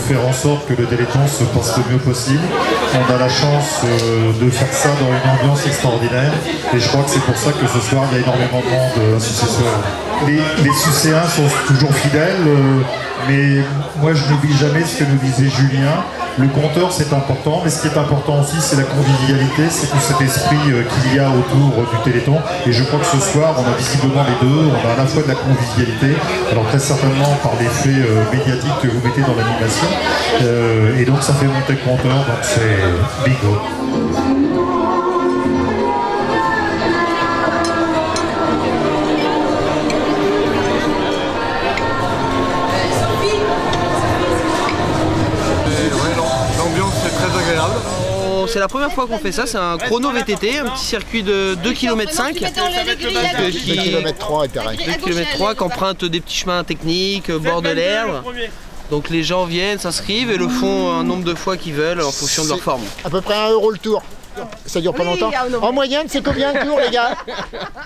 faire en sorte que le Téléthon se passe le mieux possible. On a la chance de faire ça dans une ambiance extraordinaire et je crois que c'est pour ça que ce soir il y a énormément de monde associationnel. Les Sucéens sont toujours fidèles, mais moi je n'oublie jamais ce que nous disait Julien. Le compteur c'est important, mais ce qui est important aussi c'est la convivialité, c'est tout cet esprit qu'il y a autour du Téléthon. Et je crois que ce soir on a visiblement les deux, on a à la fois de la convivialité, alors très certainement par l'effet médiatique que vous mettez dans l'animation, et donc ça fait monter le compteur, donc c'est bingo. C'est la première fois qu'on fait ça, c'est un chrono VTT, un petit circuit de 2,5 km. 2,3 km qui emprunte des petits chemins techniques, bord de l'herbe. Donc les gens viennent, s'inscrivent et le font un nombre de fois qu'ils veulent en fonction de leur forme. À peu près 1 € le tour. Ça dure pas longtemps. En moyenne, c'est combien le tour, les gars?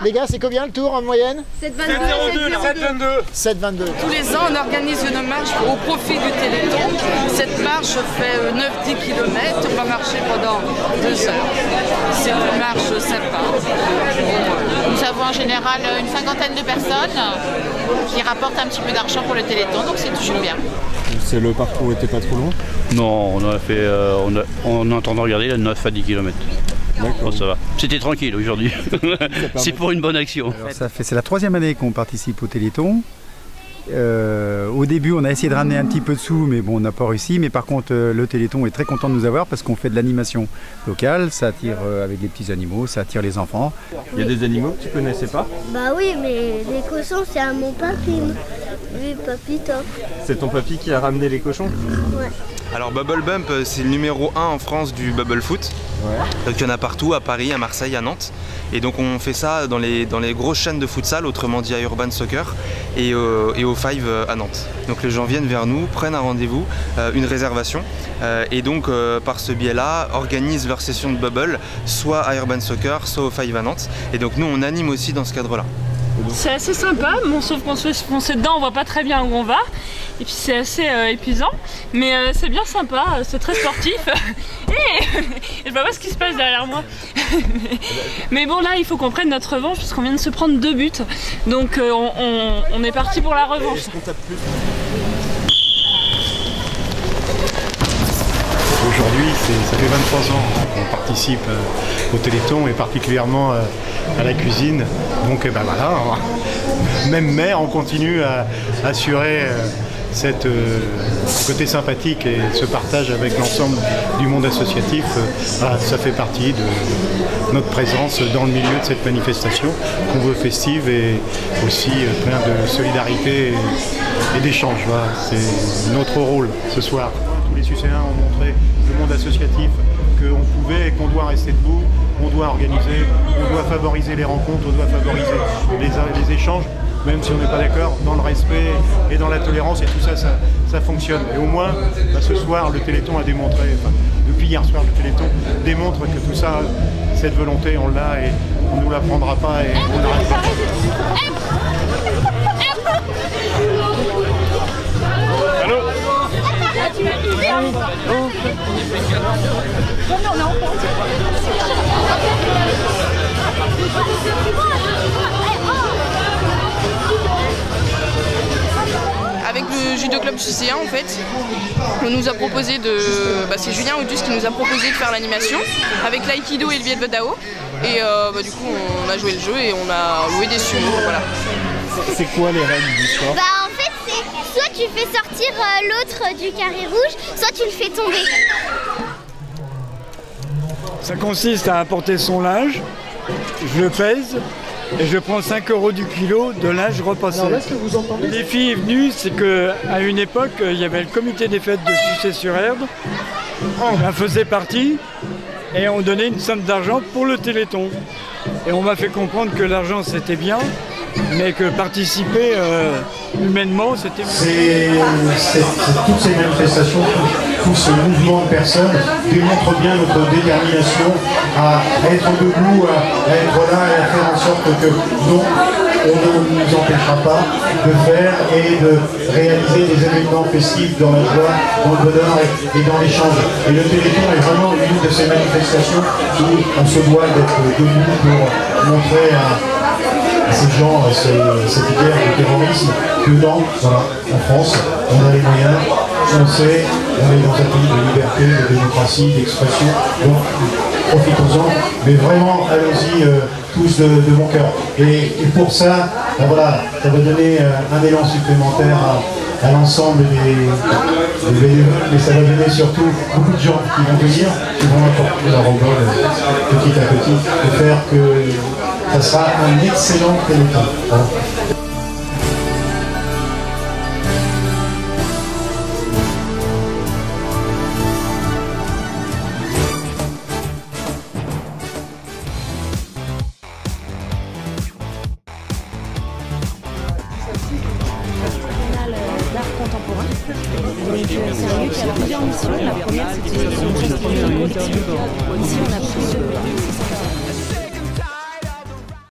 Les gars, c'est combien le tour en moyenne? 7,22. 7,22. Tous les ans, on organise une marche au profit du Téléthon. Cette marche fait 9-10 km. On va marcher pendant 2 heures. C'est une marche sympa. Nous avons en général une 50aine de personnes qui rapportent un petit peu d'argent pour le Téléthon, donc c'est toujours bien. C'est le parcours était pas trop long? Non, on a fait, on est en train de regarder, il y a 9 à 10 km. D'accord. Bon, ça va. C'était tranquille aujourd'hui. C'est pour une bonne action. C'est la 3e année qu'on participe au Téléthon. Au début, on a essayé de ramener un petit peu de sous, mais bon, on n'a pas réussi. Mais par contre, le Téléthon est très content de nous avoir parce qu'on fait de l'animation locale. Ça attire avec des petits animaux, ça attire les enfants. Il y a des animaux que tu connaissais pas? Bah oui, mais les cochons, c'est à mon papy. Oui, papy top. C'est ton papy qui a ramené les cochons? Ouais. Alors Bubble Bump, c'est le numéro 1 en France du Bubble Foot. Ouais. Donc il y en a partout, à Paris, à Marseille, à Nantes. Et donc on fait ça dans les grosses chaînes de futsal, autrement dit à Urban Soccer et au Five à Nantes. Donc les gens viennent vers nous, prennent un rendez-vous, une réservation et donc par ce biais-là organisent leur session de bubble soit à Urban Soccer, soit au Five à Nantes. Et donc nous on anime aussi dans ce cadre-là. C'est assez sympa, bon, sauf qu'on se fait se foncer dedans, on voit pas très bien où on va. Et puis c'est assez épuisant, mais c'est bien sympa, c'est très sportif. Et je vois pas ce qui se passe derrière moi. Mais bon, là il faut qu'on prenne notre revanche parce qu'on vient de se prendre 2 buts. Donc on est parti pour la revanche. Aujourd'hui, ça fait 23 ans qu'on participe au Téléthon et particulièrement à la cuisine. Donc ben voilà, même mère, on continue à assurer ce côté sympathique et ce partage avec l'ensemble du monde associatif. Ça fait partie de notre présence dans le milieu de cette manifestation qu'on veut festive et aussi plein de solidarité et d'échange. Voilà, c'est notre rôle ce soir. Tous les Sucéens ont montré le monde associatif qu'on pouvait et qu'on doit rester debout, on doit organiser, on doit favoriser les rencontres, on doit favoriser les échanges, même si on n'est pas d'accord, dans le respect et dans la tolérance, et tout ça, ça fonctionne. Et au moins, ce soir, le Téléthon a démontré, depuis hier soir, le Téléthon démontre que tout ça, cette volonté, on l'a et on ne nous la prendra pas et on n'arrête pas. Allô? Avec le judo club Sucéen, en fait, on nous a proposé c'est Julien Audus qui nous a proposé de faire l'animation avec l'aïkido et le Viet Dao. Et du coup, on a joué le jeu et on a loué des sumo. Voilà. C'est quoi les règles du sport? En fait, c'est soit tu fais sortir l'autre du carré rouge, soit tu le fais tomber. Ça consiste à apporter son linge, je le pèse et je prends 5 € du kilo de linge repassé. Le défi est venu, c'est qu'à une époque, il y avait le comité des fêtes de Sucé-sur-Erdre, on faisait partie et on donnait une somme d'argent pour le Téléthon. Et on m'a fait comprendre que l'argent c'était bien, mais que participer humainement c'était mieux. Toutes ces manifestations, tout ce mouvement de personnes démontre bien notre détermination à être debout, à être là et à faire en sorte que non, on ne nous empêchera pas de faire et de réaliser des événements festifs dans la joie, dans le bonheur et dans l'échange. Et le Téléthon est vraiment une de ces manifestations où on se doit d'être debout pour montrer à ces gens, cette guerre du terrorisme, que en France, on a les moyens, on sait, on est dans un pays de liberté, de démocratie, d'expression, donc profitons-en, mais vraiment allons-y tous de bon cœur. Et pour ça, ben voilà, ça va donner un élan supplémentaire à l'ensemble des bénévoles, mais ça va donner surtout beaucoup de gens qui vont venir, qui vont apporter leur rôle petit à petit, et faire que ça sera un excellent Téléthon. Voilà. D'art contemporain. Donc c'est un lieu qui a plusieurs missions. La première, c'est une collection. Ici, on a plus de 600 œuvres.